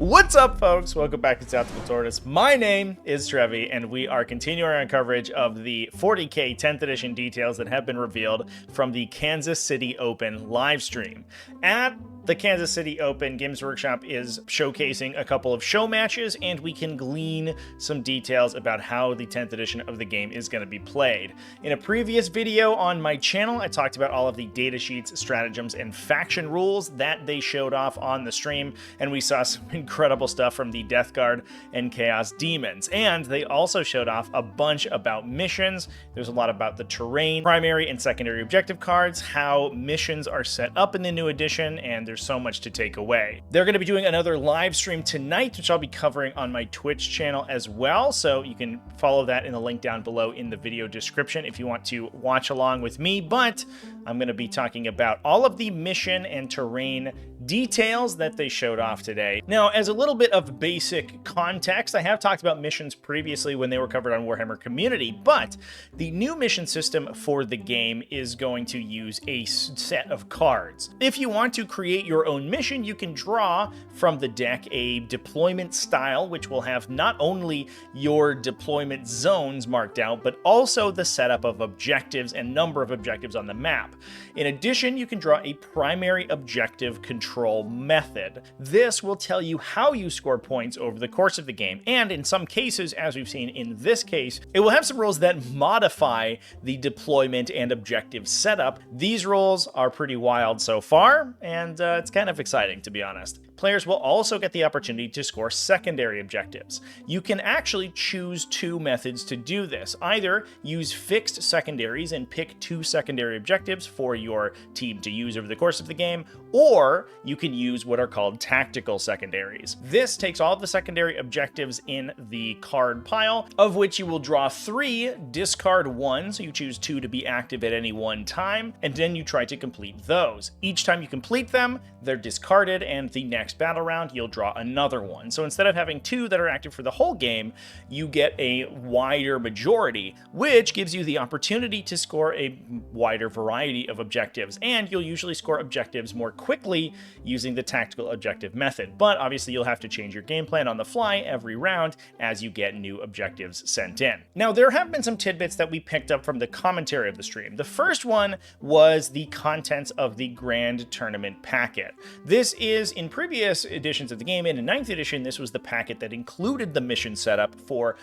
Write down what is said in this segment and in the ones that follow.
What's up, folks? Welcome back to TacticalTortoise. My name is Trevi, and we are continuing our coverage of the 40k 10th edition details that have been revealed from the Kansas City Open live stream. At the Kansas City Open, Games Workshop is showcasing a couple of show matches, and we can glean some details about how the 10th edition of the game is going to be played. In a previous video on my channel, I talked about all of the data sheets, stratagems, and faction rules that they showed off on the stream, and we saw some incredible stuff from the Death Guard and Chaos Demons. And they also showed off a bunch about missions. There's a lot about the terrain, primary and secondary objective cards, how missions are set up in the new edition, and there's so much to take away. They're going to be doing another live stream tonight, which I'll be covering on my Twitch channel as well, so you can follow that in the link down below in the video description if you want to watch along with me. But I'm going to be talking about all of the mission and terrain details that they showed off today. Now, as a little bit of basic context, I have talked about missions previously when they were covered on Warhammer Community, but the new mission system for the game is going to use a set of cards. If you want to create your own mission, you can draw from the deck a deployment style, which will have not only your deployment zones marked out, but also the setup of objectives and number of objectives on the map. In addition, you can draw a primary objective control method. This will tell you how you score points over the course of the game, and in some cases, as we've seen in this case, it will have some rules that modify the deployment and objective setup. These rules are pretty wild so far, and it's kind of exciting, to be honest. Players will also get the opportunity to score secondary objectives. You can actually choose two methods to do this. Either use fixed secondaries and pick two secondary objectives for your team to use over the course of the game, or you can use what are called tactical secondaries. This takes all of the secondary objectives in the card pile, of which you will draw 3, discard 1, so you choose 2 to be active at any one time, and then you try to complete those. Each time you complete them, they're discarded, and the next battle round, you'll draw another one. So instead of having 2 that are active for the whole game, you get a wider majority, which gives you the opportunity to score a wider variety of objectives, and you'll usually score objectives more quickly using the tactical objective method. But obviously you'll have to change your game plan on the fly every round as you get new objectives sent in. Now, there have been some tidbits that we picked up from the commentary of the stream. The first one was the contents of the Grand Tournament packet. This is in previous editions of the game, and in 9th edition, this was the packet that included the mission setup for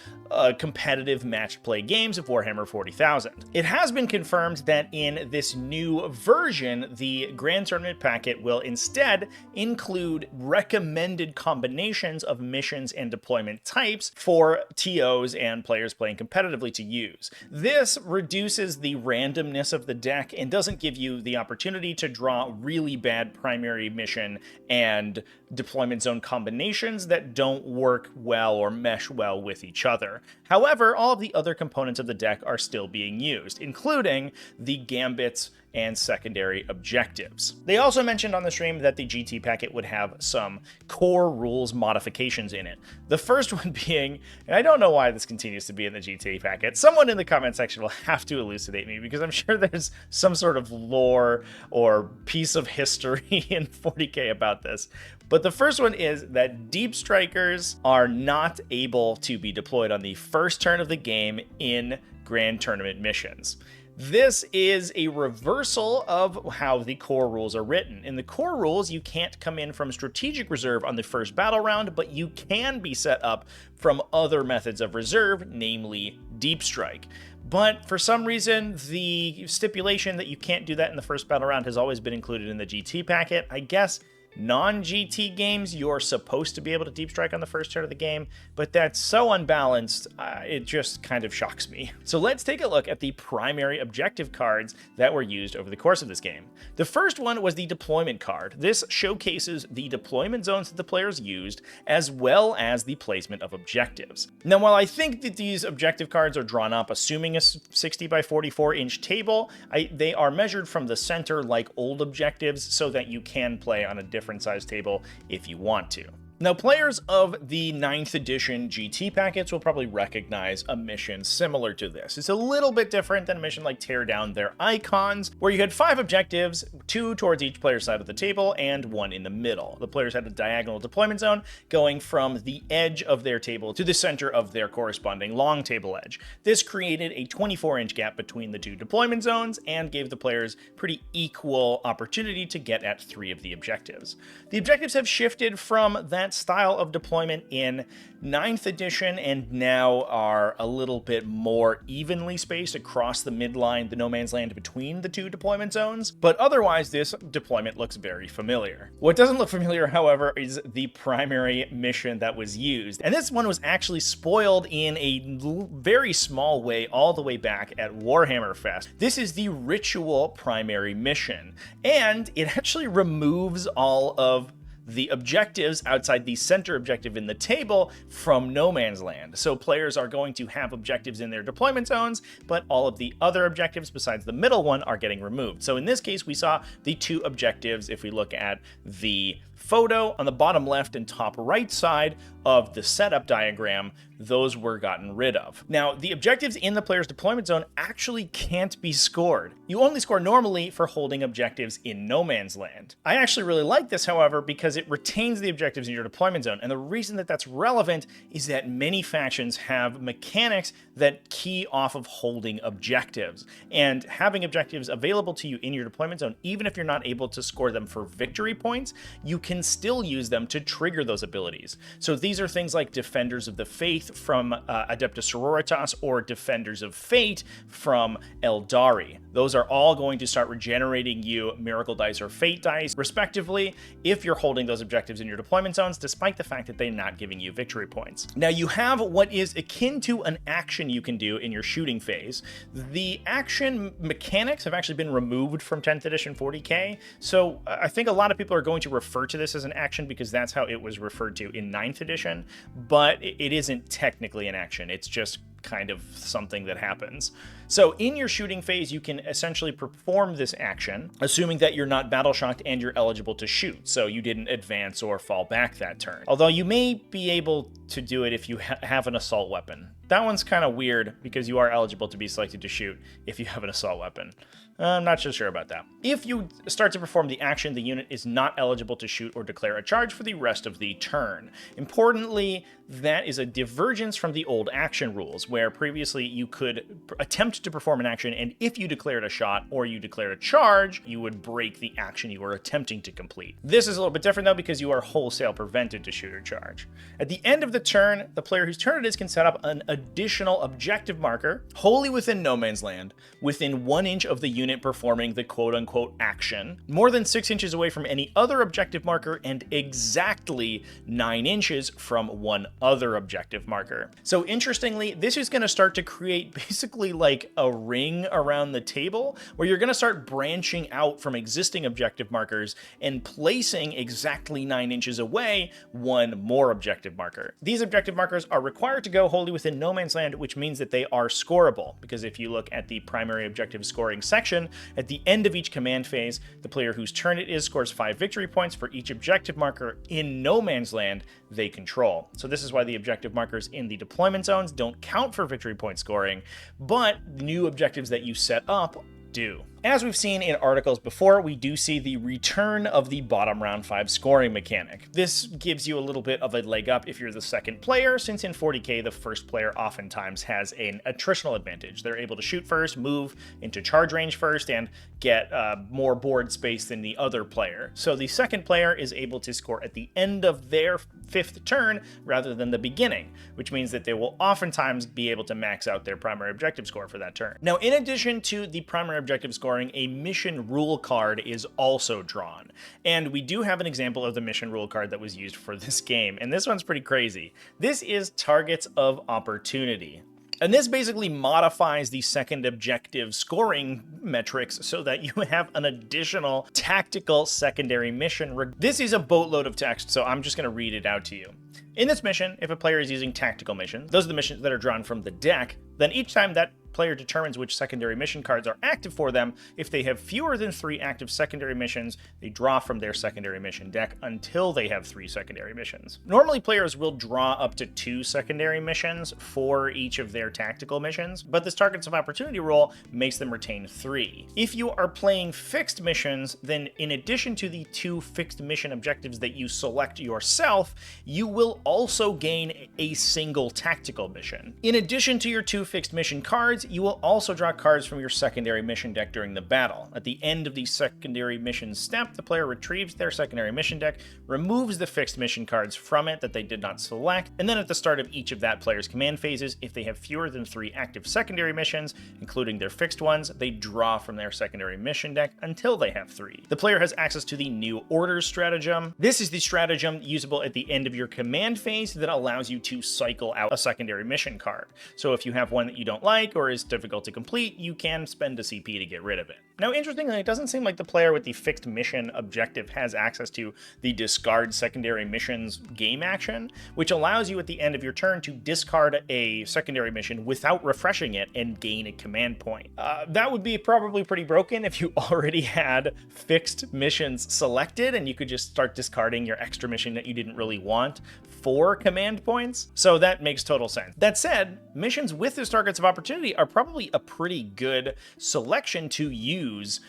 competitive match play games of Warhammer 40,000. It has been confirmed that in this new version, the Grand Tournament packet will instead include recommended combinations of missions and deployment types for TOs and players playing competitively to use. This reduces the randomness of the deck and doesn't give you the opportunity to draw really bad primary mission and deployment zone combinations that don't work well or mesh well with each other. However, all of the other components of the deck are still being used, including the Gambits and secondary objectives. They also mentioned on the stream that the GT packet would have some core rules modifications in it. The first one being, and I don't know why this continues to be in the GT packet, someone in the comment section will have to elucidate me, because I'm sure there's some sort of lore or piece of history in 40k about this. But the first one is that Deep Strikers are not able to be deployed on the first turn of the game in Grand Tournament missions. This is a reversal of how the core rules are written. In the core rules, you can't come in from strategic reserve on the first battle round, but you can be set up from other methods of reserve, namely Deep Strike. But for some reason, the stipulation that you can't do that in the first battle round has always been included in the GT packet. I guess non-GT games, you're supposed to be able to deep strike on the first turn of the game, but that's so unbalanced, it just kind of shocks me. So let's take a look at the primary objective cards that were used over the course of this game. The first one was the deployment card. This showcases the deployment zones that the players used, as well as the placement of objectives. Now, while I think that these objective cards are drawn up assuming a 60 by 44 inch table, they are measured from the center like old objectives so that you can play on a different size table if you want to. Now, players of the 9th edition GT packets will probably recognize a mission similar to this. It's a little bit different than a mission like Tear Down Their Icons, where you had 5 objectives, 2 towards each player's side of the table and 1 in the middle. The players had a diagonal deployment zone going from the edge of their table to the center of their corresponding long table edge. This created a 24-inch gap between the 2 deployment zones and gave the players pretty equal opportunity to get at 3 of the objectives. The objectives have shifted from that style of deployment in 9th edition and now are a little bit more evenly spaced across the midline, the no man's land between the 2 deployment zones, but otherwise this deployment looks very familiar. What doesn't look familiar, however, is the primary mission that was used, and this one was actually spoiled in a very small way all the way back at Warhammer Fest. This is the Ritual primary mission, and it actually removes all of the objectives outside the center objective in the table from no man's land. So players are going to have objectives in their deployment zones, but all of the other objectives besides the middle one are getting removed. So in this case, we saw the 2 objectives. If we look at the photo on the bottom left and top right side of the setup diagram, those were gotten rid of. Now, the objectives in the player's deployment zone actually can't be scored. You only score normally for holding objectives in no man's land. I actually really like this, however, because it retains the objectives in your deployment zone, and the reason that that's relevant is that many factions have mechanics that key off of holding objectives, and having objectives available to you in your deployment zone, even if you're not able to score them for victory points, you can still use them to trigger those abilities. So these are things like Defenders of the Faith from Adeptus Sororitas or Defenders of Fate from Eldari. Those are all going to start regenerating you Miracle Dice or Fate Dice, respectively, if you're holding those objectives in your deployment zones, despite the fact that they're not giving you victory points. Now, you have what is akin to an action you can do in your shooting phase. The action mechanics have actually been removed from 10th edition 40k, so I think a lot of people are going to refer to this as an action because that's how it was referred to in 9th edition, but it isn't technically an action. It's just kind of something that happens. So in your shooting phase, you can essentially perform this action, assuming that you're not battle shocked and you're eligible to shoot, so you didn't advance or fall back that turn. Although you may be able to do it if you have an assault weapon. That one's kind of weird because you are eligible to be selected to shoot if you have an assault weapon. I'm not so sure about that. If you start to perform the action, the unit is not eligible to shoot or declare a charge for the rest of the turn. Importantly, that is a divergence from the old action rules, where previously you could attempt to perform an action, and if you declared a shot or you declared a charge, you would break the action you were attempting to complete. This is a little bit different, though, because you are wholesale prevented to shoot or charge. At the end of the turn, the player whose turn it is can set up an additional objective marker, wholly within no man's land, within 1 inch of the unit performing the quote-unquote action, more than 6 inches away from any other objective marker, and exactly 9 inches from one other objective marker. So interestingly, this is going to start to create basically like a ring around the table, where you're going to start branching out from existing objective markers and placing exactly 9 inches away one more objective marker. These objective markers are required to go wholly within no man's land, which means that they are scoreable, because if you look at the primary objective scoring section, at the end of each command phase, the player whose turn it is scores 5 victory points for each objective marker in no man's land they control. So this is why the objective markers in the deployment zones don't count for victory point scoring, but new objectives that you set up do. As we've seen in articles before, we do see the return of the bottom round 5 scoring mechanic. This gives you a little bit of a leg up if you're the second player, since in 40k the first player oftentimes has an attritional advantage. They're able to shoot first, move into charge range first, and get more board space than the other player. So the second player is able to score at the end of their 5th turn rather than the beginning, which means that they will oftentimes be able to max out their primary objective score for that turn. Now, in addition to the primary objective scoring, a mission rule card is also drawn. And we do have an example of the mission rule card that was used for this game, and this one's pretty crazy. This is Targets of Opportunity. And this basically modifies the second objective scoring metrics so that you have an additional tactical secondary mission. This is a boatload of text, so I'm just going to read it out to you. In this mission, if a player is using tactical missions, those are the missions that are drawn from the deck, then each time that player determines which secondary mission cards are active for them. If they have fewer than 3 active secondary missions, they draw from their secondary mission deck until they have 3 secondary missions. Normally, players will draw up to 2 secondary missions for each of their tactical missions, but this Targets of Opportunity rule makes them retain 3. If you are playing fixed missions, then in addition to the 2 fixed mission objectives that you select yourself, you will also gain a single tactical mission. In addition to your 2 fixed mission cards, you will also draw cards from your secondary mission deck during the battle. At the end of the secondary mission step, the player retrieves their secondary mission deck, removes the fixed mission cards from it that they did not select, and then at the start of each of that player's command phases, if they have fewer than 3 active secondary missions, including their fixed ones, they draw from their secondary mission deck until they have 3. The player has access to the New Orders stratagem. This is the stratagem usable at the end of your command phase that allows you to cycle out a secondary mission card. So if you have one that you don't like or is difficult to complete, you can spend a CP to get rid of it. Now, interestingly, it doesn't seem like the player with the fixed mission objective has access to the discard secondary missions game action, which allows you at the end of your turn to discard a secondary mission without refreshing it and gain a command point. That would be probably pretty broken if you already had fixed missions selected and you could just start discarding your extra mission that you didn't really want for command points. So that makes total sense. That said, missions with this Targets of Opportunity are probably a pretty good selection to use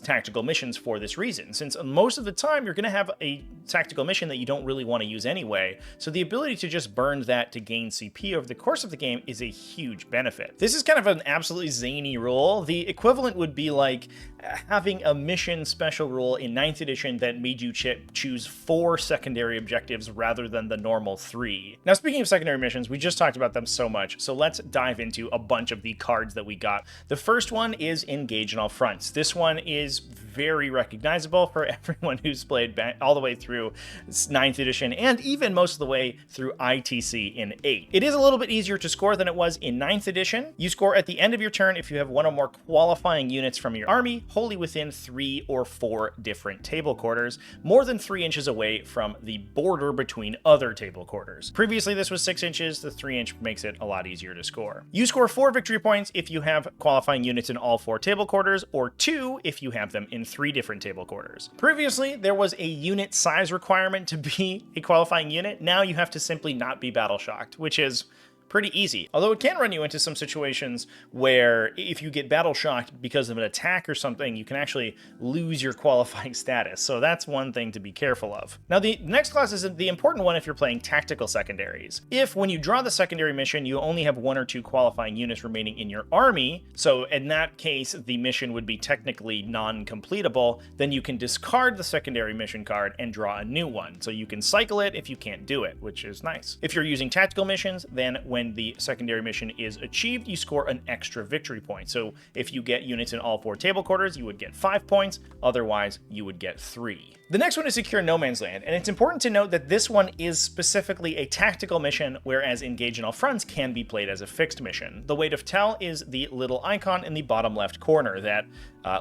tactical missions for this reason, since most of the time you're going to have a tactical mission that you don't really want to use anyway, so the ability to just burn that to gain CP over the course of the game is a huge benefit. This is kind of an absolutely zany rule. The equivalent would be like having a mission special rule in 9th edition that made you choose 4 secondary objectives rather than the normal 3. Now, speaking of secondary missions, we just talked about them so much, so let's dive into a bunch of the cards that we got. The first one is Engage on All Fronts. This one is very recognizable for everyone who's played back all the way through 9th edition and even most of the way through ITC in 8. It is a little bit easier to score than it was in 9th edition. You score at the end of your turn if you have 1 or more qualifying units from your army wholly within 3 or 4 different table quarters, more than 3 inches away from the border between other table quarters. Previously, this was 6 inches. The 3-inch makes it a lot easier to score. You score 4 victory points if you have qualifying units in all 4 table quarters, or 2 if you have them in 3 different table quarters. Previously, there was a unit size requirement to be a qualifying unit. Now you have to simply not be battle shocked, which is pretty easy. Although it can run you into some situations where if you get battle shocked because of an attack or something, you can actually lose your qualifying status. So that's one thing to be careful of. Now, the next class is the important one if you're playing tactical secondaries. If when you draw the secondary mission, you only have 1 or 2 qualifying units remaining in your army, so in that case, the mission would be technically non-completable, then you can discard the secondary mission card and draw a new one. So you can cycle it if you can't do it, which is nice. If you're using tactical missions, then when the secondary mission is achieved, you score an extra victory point. So if you get units in all 4 table quarters, you would get 5 points. Otherwise, you would get 3. The next one is Secure No Man's Land, and it's important to note that this one is specifically a tactical mission, whereas Engage on All Fronts can be played as a fixed mission. The way to tell is the little icon in the bottom left corner that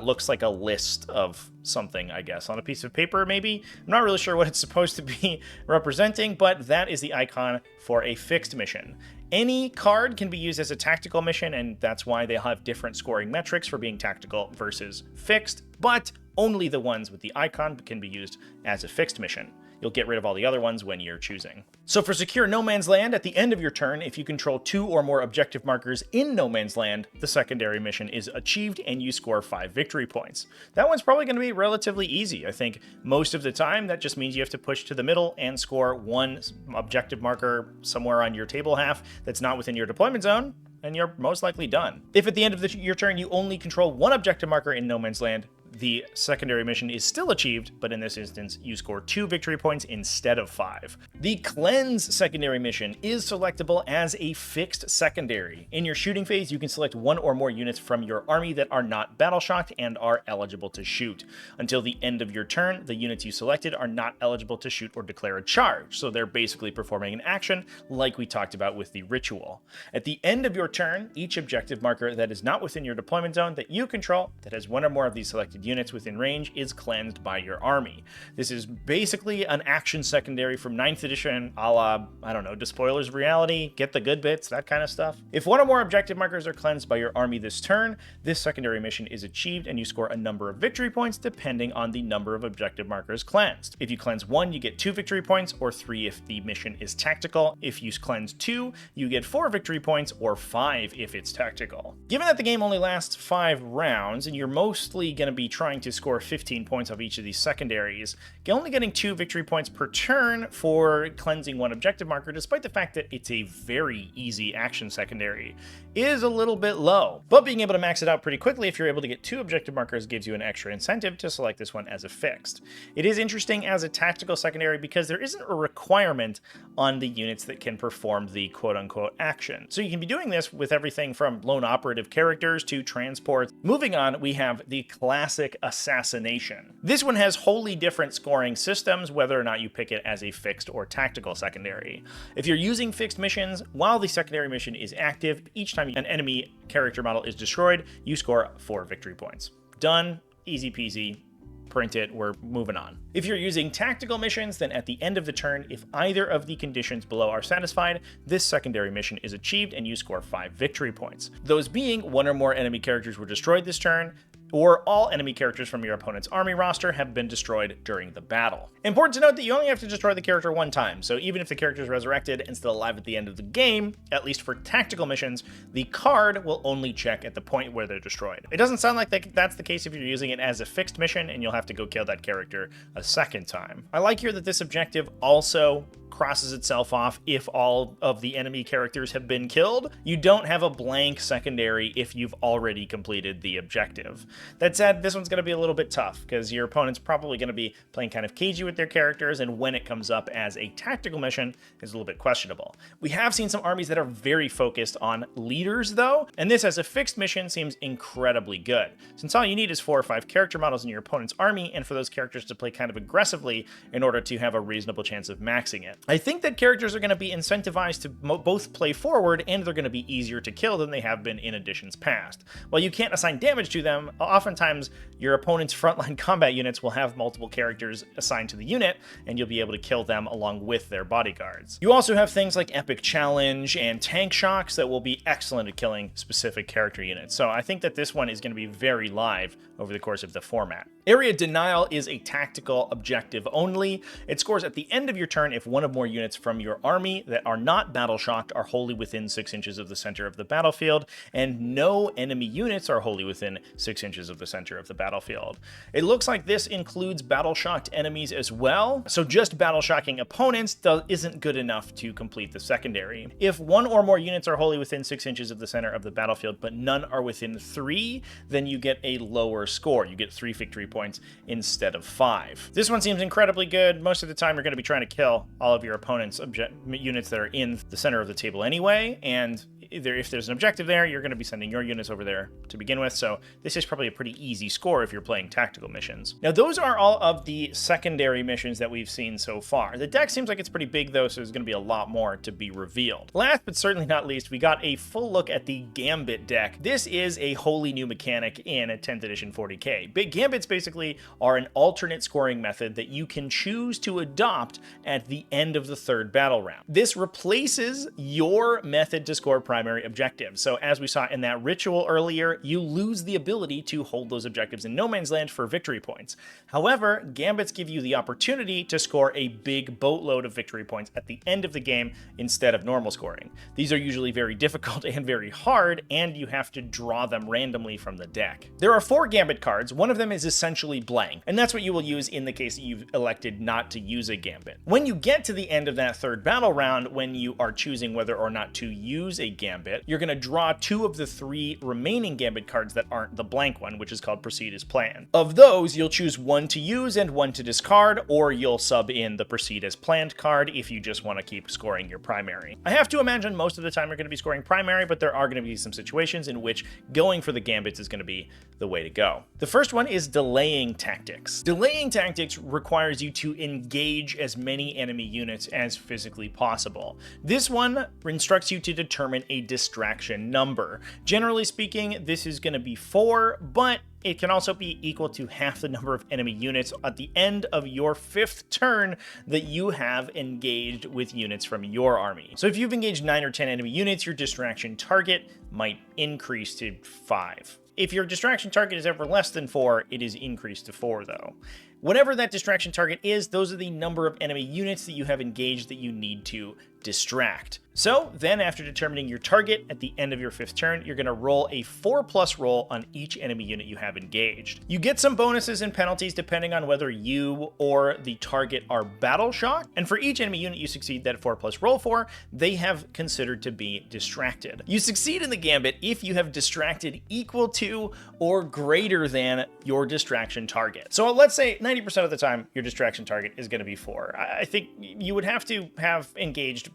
looks like a list of something, I guess, on a piece of paper, maybe? I'm not really sure what it's supposed to be representing, but that is the icon for a fixed mission. Any card can be used as a tactical mission, and that's why they'll have different scoring metrics for being tactical versus fixed, but only the ones with the icon can be used as a fixed mission. You'll get rid of all the other ones when you're choosing. So for Secure No Man's Land, at the end of your turn, if you control 2 or more objective markers in No Man's Land, the secondary mission is achieved and you score 5 victory points. That one's probably going to be relatively easy. I think most of the time that just means you have to push to the middle and score 1 objective marker somewhere on your table half that's not within your deployment zone, and you're most likely done. If at the end of your turn you only control 1 objective marker in No Man's Land, the secondary mission is still achieved, but in this instance, you score 2 victory points instead of 5. The Cleanse secondary mission is selectable as a fixed secondary. In your shooting phase, you can select 1 or more units from your army that are not battle shocked and are eligible to shoot. Until the end of your turn, the units you selected are not eligible to shoot or declare a charge, so they're basically performing an action like we talked about with the ritual. At the end of your turn, each objective marker that is not within your deployment zone that you control, that has 1 or more of these selected selected units within range is cleansed by your army. This is basically an action secondary from 9th edition, a la, I don't know, Despoilers of Reality, get the good bits, that kind of stuff. If one or more objective markers are cleansed by your army this turn, this secondary mission is achieved and you score a number of victory points depending on the number of objective markers cleansed. If you cleanse 1, you get 2 victory points, or 3 if the mission is tactical. If you cleanse 2, you get 4 victory points, or 5 if it's tactical. Given that the game only lasts 5 rounds, and you're mostly going to be trying to score 15 points off each of these secondaries, only getting 2 victory points per turn for cleansing 1 objective marker, despite the fact that it's a very easy action secondary, is a little bit low. But being able to max it out pretty quickly if you're able to get 2 objective markers gives you an extra incentive to select this one as a fixed. It is interesting as a tactical secondary because there isn't a requirement on the units that can perform the quote-unquote action. So you can be doing this with everything from lone operative characters to transports. Moving on, we have the classic assassination. This one has wholly different scoring systems, whether or not you pick it as a fixed or tactical secondary. If you're using fixed missions, while the secondary mission is active, each time an enemy character model is destroyed, you score 4 victory points. Done, easy peasy. Print it, we're moving on. If you're using tactical missions, then at the end of the turn, if either of the conditions below are satisfied, this secondary mission is achieved and you score 5 victory points. Those being 1 or more enemy characters were destroyed this turn, or all enemy characters from your opponent's army roster have been destroyed during the battle. Important to note that you only have to destroy the character 1 time, so even if the character is resurrected and still alive at the end of the game, at least for tactical missions, the card will only check at the point where they're destroyed. It doesn't sound like that's the case if you're using it as a fixed mission and you'll have to go kill that character a second time. I like here that this objective also crosses itself off if all of the enemy characters have been killed. You don't have a blank secondary if you've already completed the objective. That said, this one's going to be a little bit tough because your opponent's probably going to be playing kind of cagey with their characters, and when it comes up as a tactical mission is a little bit questionable. We have seen some armies that are very focused on leaders though, and this as a fixed mission seems incredibly good, since all you need is 4 or 5 character models in your opponent's army, and for those characters to play kind of aggressively in order to have a reasonable chance of maxing it. I think that characters are going to be incentivized to both play forward, and they're going to be easier to kill than they have been in editions past. While you can't assign damage to them, oftentimes your opponent's frontline combat units will have multiple characters assigned to the unit, and you'll be able to kill them along with their bodyguards. You also have things like Epic Challenge and Tank Shocks that will be excellent at killing specific character units, so I think that this one is going to be very live over the course of the format. Area Denial is a tactical objective only. It scores at the end of your turn if 1 or more units from your army that are not battle shocked are wholly within 6 inches of the center of the battlefield, and no enemy units are wholly within 6 inches of the center of the battlefield. It looks like this includes battle shocked enemies as well, so just battle shocking opponents isn't good enough to complete the secondary. If 1 or more units are wholly within 6 inches of the center of the battlefield, but none are within 3, then you get a lower score. You get 3 victory points instead of 5. This one seems incredibly good. Most of the time you're going to be trying to kill all of your opponent's units that are in the center of the table anyway, and if there's an objective there, you're going to be sending your units over there to begin with, so this is probably a pretty easy score if you're playing tactical missions. Now, those are all of the secondary missions that we've seen so far. The deck seems like it's pretty big, though, so there's going to be a lot more to be revealed. Last but certainly not least, we got a full look at the Gambit deck. This is a wholly new mechanic in a 10th edition 40k. Big Gambits basically are an alternate scoring method that you can choose to adopt at the end of the 3rd battle round. This replaces your method to score primary objectives. So as we saw in that ritual earlier, you lose the ability to hold those objectives in no man's land for victory points. However, Gambits give you the opportunity to score a big boatload of victory points at the end of the game instead of normal scoring. These are usually very difficult and very hard, and you have to draw them randomly from the deck. There are 4 Gambit cards. One of them is essentially blank, and that's what you will use in the case that you've elected not to use a Gambit. When you get to the end of that 3rd battle round, when you are choosing whether or not to use a Gambit, you're going to draw 2 of the 3 remaining Gambit cards that aren't the blank one, which is called Proceed as Planned. Of those, you'll choose 1 to use and 1 to discard, or you'll sub in the Proceed as Planned card if you just want to keep scoring your primary. I have to imagine most of the time you're going to be scoring primary, but there are going to be some situations in which going for the Gambits is going to be the way to go. The first one is Delaying Tactics. Delaying Tactics requires you to engage as many enemy units as physically possible. This one instructs you to determine a a distraction number. Generally speaking, this is going to be 4, but it can also be equal to half the number of enemy units at the end of your 5th turn that you have engaged with units from your army. So if you've engaged 9 or 10 enemy units, your distraction target might increase to 5. If your distraction target is ever less than 4, it is increased to 4 though. Whatever that distraction target is, those are the number of enemy units that you have engaged that you need to distract. So then after determining your target at the end of your 5th turn, you're going to roll a 4+ roll on each enemy unit you have engaged. You get some bonuses and penalties depending on whether you or the target are battle shocked, and for each enemy unit you succeed that 4+ roll for, they have considered to be distracted. You succeed in the Gambit if you have distracted equal to or greater than your distraction target. So let's say 90% of the time your distraction target is going to be 4. I think you would have to have engaged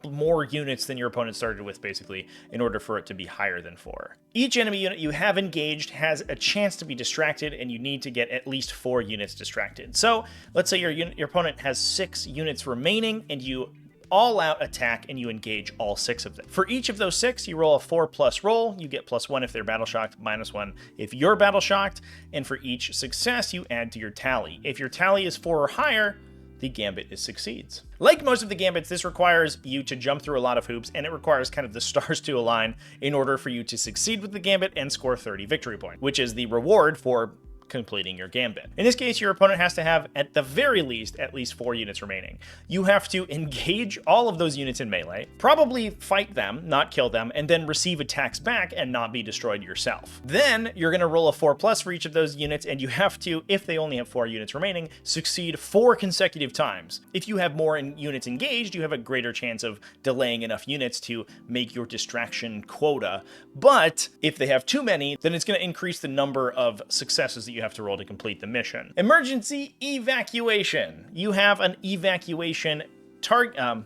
more units than your opponent started with, basically, in order for it to be higher than 4. Each enemy unit you have engaged has a chance to be distracted, and you need to get at least 4 units distracted. So let's say your opponent has 6 units remaining, and you all-out attack and you engage all 6 of them. For each of those 6, you roll a 4+ roll. You get +1 if they're battle shocked, -1 if you're battle shocked, and for each success, you add to your tally. If your tally is 4 or higher, the Gambit succeeds. Like most of the Gambits, this requires you to jump through a lot of hoops, and it requires kind of the stars to align in order for you to succeed with the Gambit and score 30 victory points, which is the reward for completing your Gambit. In this case, your opponent has to have, at the very least, at least 4 units remaining. You have to engage all of those units in melee, probably fight them, not kill them, and then receive attacks back and not be destroyed yourself. Then you're going to roll a 4+ for each of those units, and you have to, if they only have 4 units remaining, succeed 4 consecutive times. If you have more units engaged, you have a greater chance of delaying enough units to make your distraction quota. But if they have too many, then it's going to increase the number of successes that you have to roll to complete the mission. Emergency evacuation. You have an evacuation target.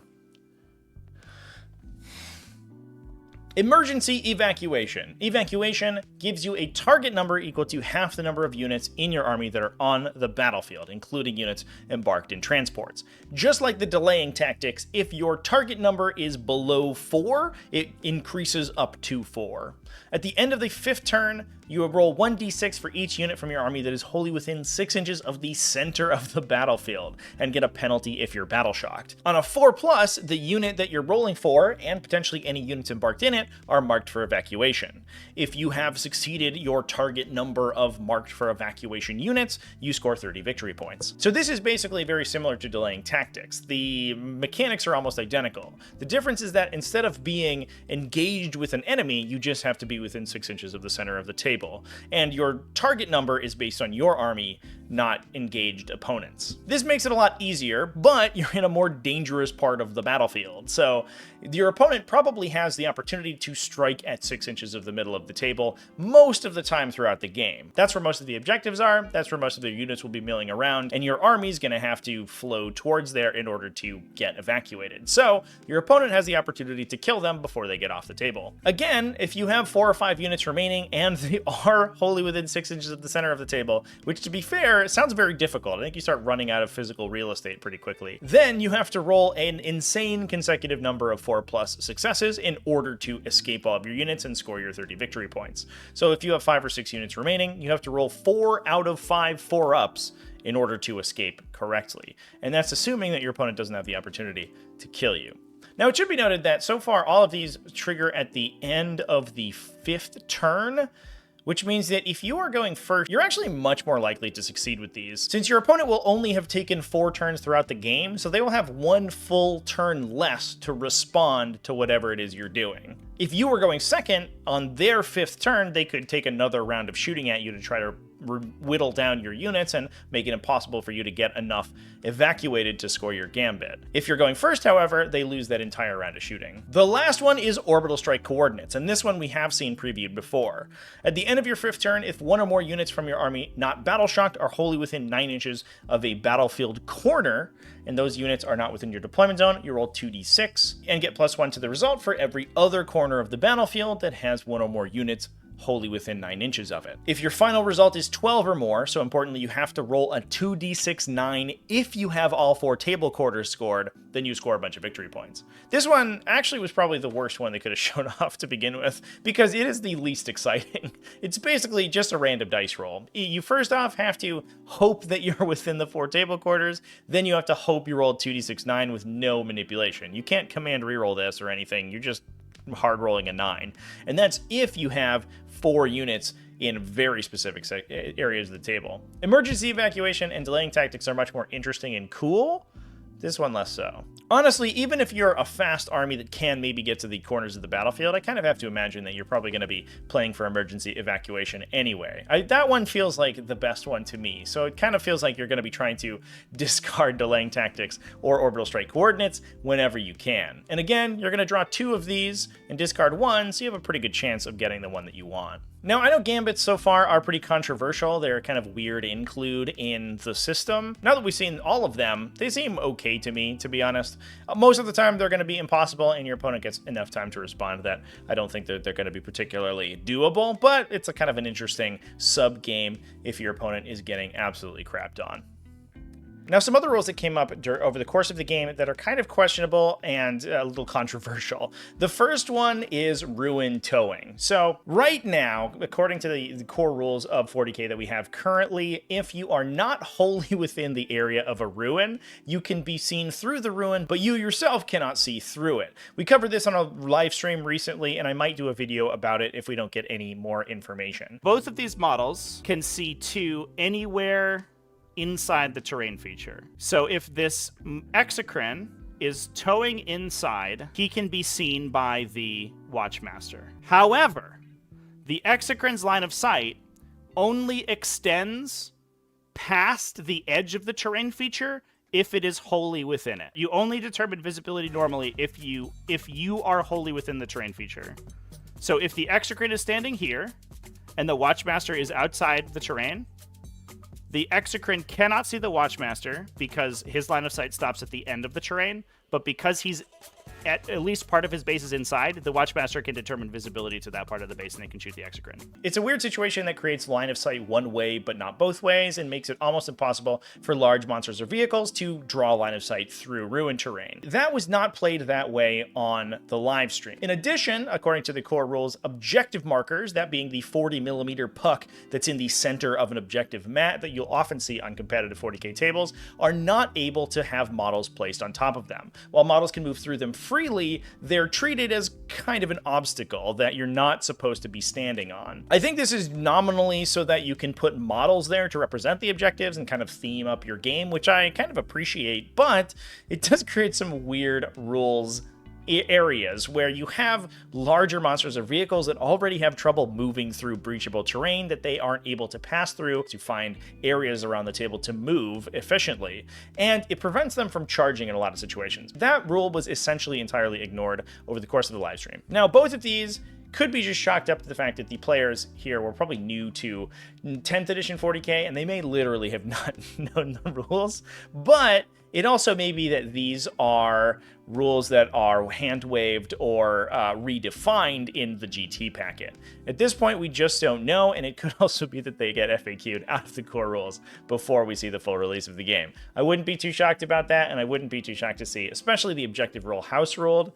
Emergency evacuation. Evacuation gives you a target number equal to half the number of units in your army that are on the battlefield, including units embarked in transports. Just like the delaying tactics, if your target number is below 4, it increases up to 4. At the end of the 5th turn, you will roll 1d6 for each unit from your army that is wholly within 6 inches of the center of the battlefield, and get a penalty if you're battle shocked. On a 4+, the unit that you're rolling for, and potentially any units embarked in it, are marked for evacuation. If you have succeeded your target number of marked for evacuation units, you score 30 victory points. So this is basically very similar to delaying tactics. The mechanics are almost identical. The difference is that instead of being engaged with an enemy, you just have to be within 6 inches of the center of the table. And your target number is based on your army, not engaged opponents. This makes it a lot easier, but you're in a more dangerous part of the battlefield. So your opponent probably has the opportunity to strike at 6 inches of the middle of the table most of the time throughout the game. That's where most of the objectives are, that's where most of their units will be milling around, and your army's gonna have to flow towards there in order to get evacuated. So your opponent has the opportunity to kill them before they get off the table. Again, if you have 4 or 5 units remaining and they are wholly within 6 inches of the center of the table, which to be fair, it sounds very difficult. I think you start running out of physical real estate pretty quickly. Then you have to roll an insane consecutive number of 4+ successes in order to escape all of your units and score your 30 victory points. So if you have 5 or 6 units remaining, you have to roll 4 out of 5 4-ups in order to escape correctly. And that's assuming that your opponent doesn't have the opportunity to kill you. Now, it should be noted that so far all of these trigger at the end of the 5th turn, which means that if you are going first, you're actually much more likely to succeed with these, since your opponent will only have taken 4 turns throughout the game, so they will have 1 full turn less to respond to whatever it is you're doing. If you were going second, on their 5th turn, they could take another round of shooting at you to try to whittle down your units and make it impossible for you to get enough evacuated to score your Gambit. If you're going first, however, they lose that entire round of shooting. The last one is orbital strike coordinates, and this one we have seen previewed before. At the end of your 5th turn, if 1 or more units from your army not battle shocked are wholly within 9 inches of a battlefield corner, and those units are not within your deployment zone, you roll 2d6 and get +1 to the result for every other corner of the battlefield that has 1 or more units wholly within 9 inches of it. If your final result is 12 or more, so importantly you have to roll a 2d6 9 if you have all 4 table quarters scored, then you score a bunch of victory points. This one actually was probably the worst one they could have shown off to begin with, because it is the least exciting. It's basically just a random dice roll. You first off have to hope that you're within the 4 table quarters, then you have to hope you rolled 2d6 9 with no manipulation. You can't command reroll this or anything, you're just hard rolling a 9. And that's if you have 4 units in very specific areas of the table. Emergency evacuation and delaying tactics are much more interesting and cool. This one less so. Honestly, even if you're a fast army that can maybe get to the corners of the battlefield, I kind of have to imagine that you're probably going to be playing for emergency evacuation anyway. That one feels like the best one to me, so it kind of feels like you're going to be trying to discard delaying tactics or orbital strike coordinates whenever you can. And again, you're going to draw 2 of these and discard 1, so you have a pretty good chance of getting the one that you want. Now, I know Gambits so far are pretty controversial. They're kind of weird include in the system. Now that we've seen all of them, they seem okay to me, to be honest. Most of the time, they're going to be impossible, and your opponent gets enough time to respond to that. I don't think that they're going to be particularly doable, but it's a kind of an interesting sub-game if your opponent is getting absolutely crapped on. Now, some other rules that came up over the course of the game that are kind of questionable and a little controversial. The first one is ruin towing. So right now, according to the core rules of 40k that we have currently, if you are not wholly within the area of a ruin, you can be seen through the ruin, but you yourself cannot see through it. We covered this on a live stream recently, and I might do a video about it if we don't get any more information. Both of these models can see to anywhere inside the terrain feature. So if this Exocrine is towing inside, he can be seen by the Watchmaster. However, the Exocrine's line of sight only extends past the edge of the terrain feature if it is wholly within it. You only determine visibility normally if you are wholly within the terrain feature. So if the Exocrine is standing here and the Watchmaster is outside the terrain, the Exocrine cannot see the Watchmaster because his line of sight stops at the end of the terrain, but because he's at least part of his base is inside, the Watchmaster can determine visibility to that part of the base and they can shoot the Exocrine. It's a weird situation that creates line of sight one way but not both ways and makes it almost impossible for large monsters or vehicles to draw line of sight through ruined terrain. That was not played that way on the live stream. In addition, according to the core rules, objective markers, that being the 40mm puck that's in the center of an objective mat that you'll often see on competitive 40k tables, are not able to have models placed on top of them. While models can move through them freely, they're treated as kind of an obstacle that you're not supposed to be standing on. I think this is nominally so that you can put models there to represent the objectives and kind of theme up your game, which I kind of appreciate, but it does create some weird rules areas where you have larger monsters or vehicles that already have trouble moving through breachable terrain that they aren't able to pass through to find areas around the table to move efficiently, and it prevents them from charging in a lot of situations. That rule was essentially entirely ignored over the course of the live stream. Now, both of these could be just chalked up to the fact that the players here were probably new to 10th edition 40k and they may literally have not known the rules, but it also may be that these are rules that are hand-waved or redefined in the GT packet. At this point, we just don't know, and it could also be that they get FAQ'd out of the core rules before we see the full release of the game. I wouldn't be too shocked about that, and I wouldn't be too shocked to see, especially the objective rule house-ruled,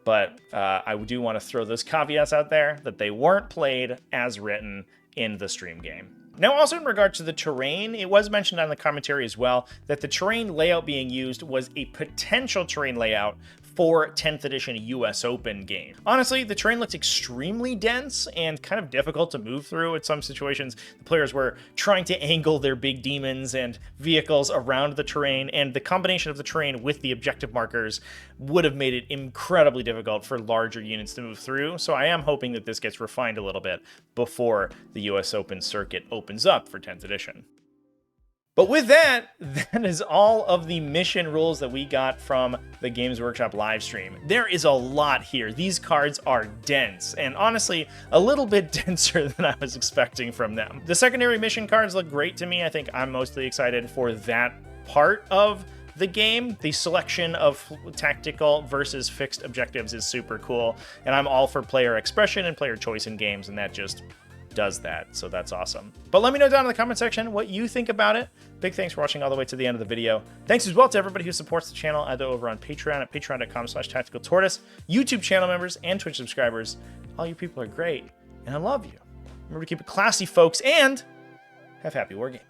but I do want to throw those caveats out there that they weren't played as written in the stream game. Now, also in regards to the terrain, it was mentioned on the commentary as well that the terrain layout being used was a potential terrain layout for 10th edition US Open game. Honestly, the terrain looks extremely dense and kind of difficult to move through in some situations. The players were trying to angle their big demons and vehicles around the terrain, and the combination of the terrain with the objective markers would have made it incredibly difficult for larger units to move through. So I am hoping that this gets refined a little bit before the US Open circuit opens up for 10th edition. But with that, that is all of the mission rules that we got from the Games Workshop live stream. There is a lot here. These cards are dense, and honestly, a little bit denser than I was expecting from them. The secondary mission cards look great to me. I think I'm mostly excited for that part of the game. The selection of tactical versus fixed objectives is super cool, and I'm all for player expression and player choice in games, and that just does that, so that's awesome. But let me know down in the comment section what you think about it. Big thanks for watching all the way to the end of the video. Thanks as well to everybody who supports the channel, either over on Patreon at patreon.com/tacticaltortoise, YouTube channel members, and Twitch subscribers. All you people are great, and I love you. Remember to keep it classy, folks, and have happy wargaming.